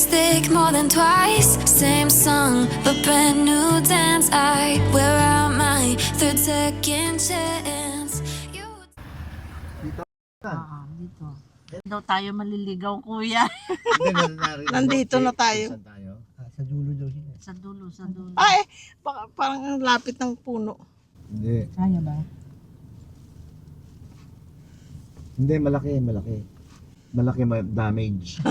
mistake more than twice. Same song, but brand new dance. I wear out my third second chance. Dito. Daw tayo maliligaw, kuya. Nandito na tayo. Sa dulo daw siya. Sa dulo. Ay, parang ang lapit ng puno. Hindi. Kaya ba? Hindi, malaki. Malaki damage.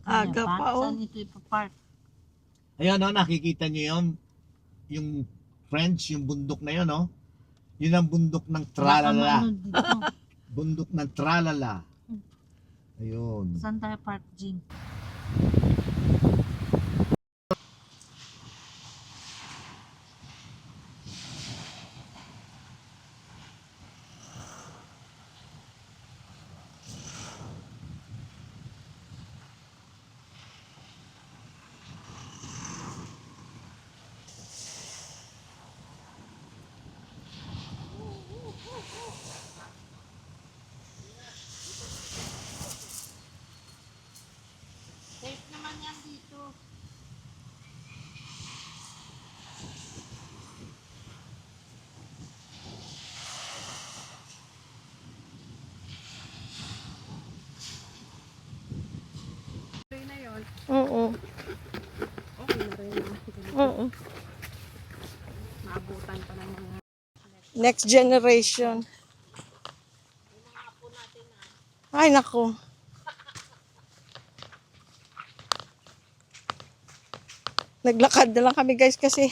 Aga pa, oh. Saan ito ipapark? Ayun, no, nakikita niyo yun? Yung French, yung bundok na yun, no? Yun ang bundok ng Tralala. Bundok ng Tralala. Ayun. Saan tayo park, Jing? Safe naman yan dito. Oo. Okay na rin. Oo. Maabutan pa ng mga Next generation. Ay, nako. Naglakad na lang kami guys kasi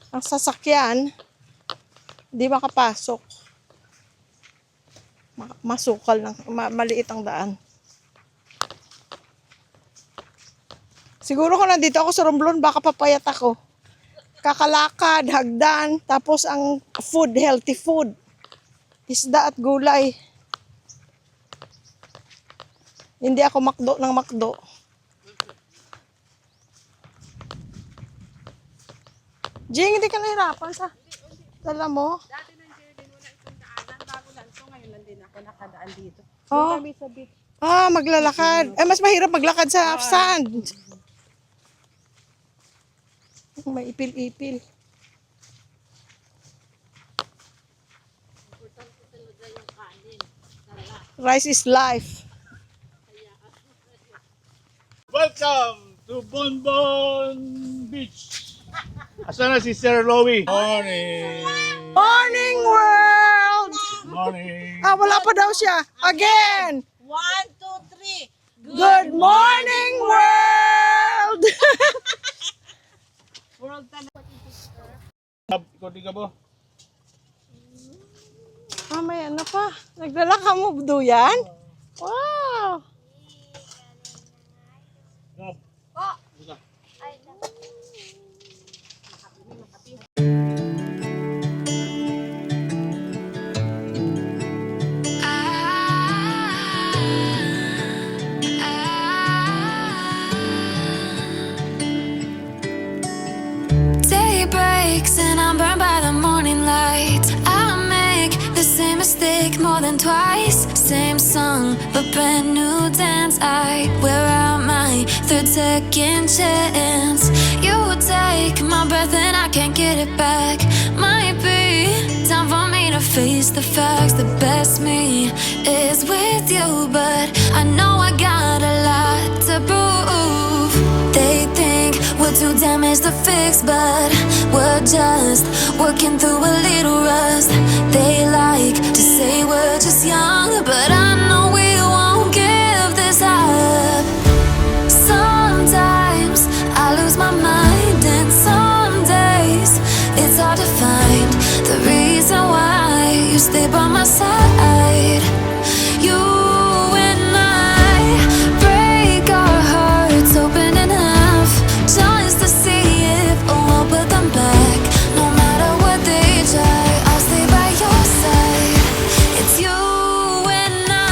ang sasakyan di makapasok. Masukal lang, maliit ang daan. Siguro kung nandito ako sa Romblon, baka papayat ako. Kakalakad, hagdan, tapos ang food, healthy food. Isda at gulay. Hindi ako makdo ng makdo. Jing, hindi ka nahirapan sa dala mo? dati nandiyan din wala itong daanan. Bago lang ito. Ngayon lang din ako nakadaan dito. Oh. Kami sa beach. Maglalakad. Mas mahirap maglakad sa sand. May ipil-ipil. Rice is life. Welcome to Bonbon Beach. Asan na si Sir Lowy? Morning. Morning world! Morning. Wala pa daw siya. Again! 1, 2, 3. Good morning world! World talaga. Ikaw ka ba? May ano pa? Nagdala ka mo duyan? Wow! Day breaks and I'm burned by the morning light. I make the same mistake more than twice. Same song, but brand new dance. I wear out my third second chance. You take my breath and I can't get it back. Might be time for me to face the facts. The best me is with you, but I know I got a lot to prove. They think we're too damaged to fix, but we're just working through a little rust. They like to say we're just young, but I know we won't give this up. Sometimes I lose my mind, and some days it's hard to find the reason why you stay by my side. You and I break our hearts open in half just to see if we'll put them back. No matter what they try, I'll stay by your side. It's you and I.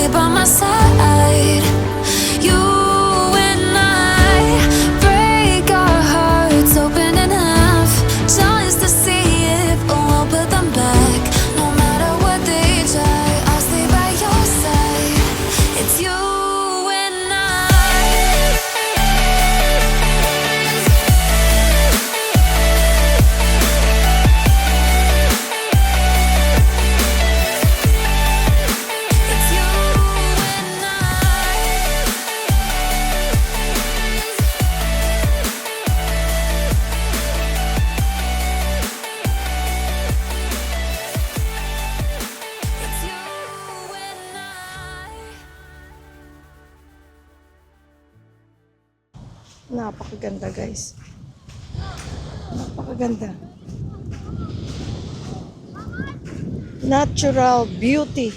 stay by my side. You and I break our hearts open in half, just to see if we'll put them back. No matter what they try, I'll stay by your side. It's you and I. It's you and It's you and I. Napakaganda guys. Napakaganda. Natural beauty.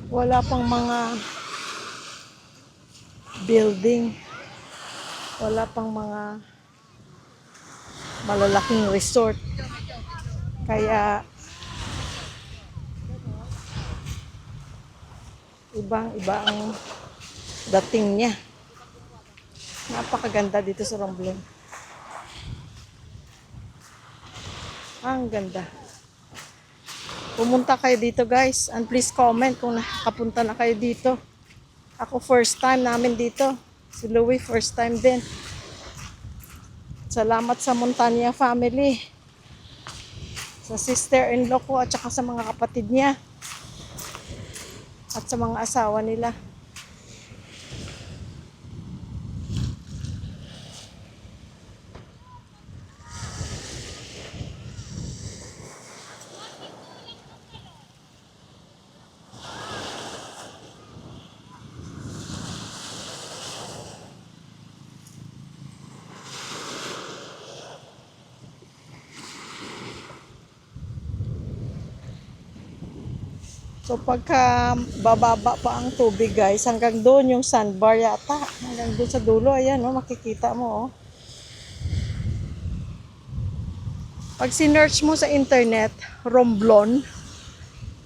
Wala pang mga building. Wala pang mga malalaking resort. Kaya ibang-iba ang dating niya. Napakaganda dito sa Romblon. Ang ganda. Pumunta kayo dito guys, and please comment kung nakakapunta na kayo dito. Ako first time namin dito. Si Louie first time din. Salamat sa Montania family. Sa sister-in-law ko at saka sa mga kapatid niya. At sa mga asawa nila. So pagka bababa pa ang tubig guys, hanggang doon yung sandbar yata. Hanggang doon sa dulo, ayan oh, makikita mo oh. Pag sinearch mo sa internet, Romblon,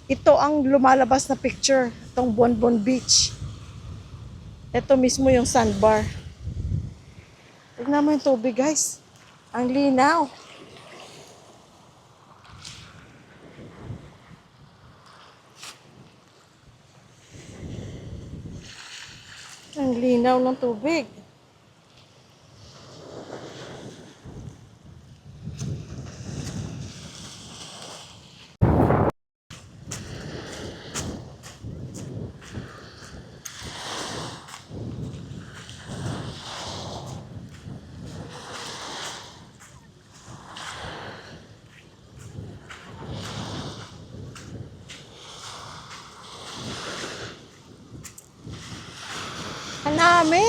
ito ang lumalabas na picture, itong Bonbon Beach. Ito mismo yung sandbar. Tignan mo yung tubig guys. Ang linaw. Ang linaw ng tubig. Hanami.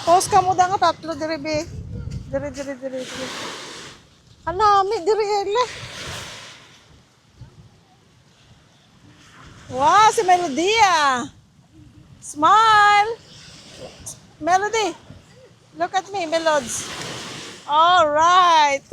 Post ka mo da nga tatlo dire be. Dire. Hanami dire ele. Wow, si Melodia. Smile. Melody. Look at me, Melods. All right.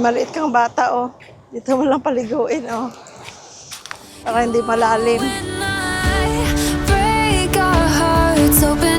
Maliit kang bata, oh. Dito mo lang paliguin, oh. Para hindi malalim. When I break our hearts open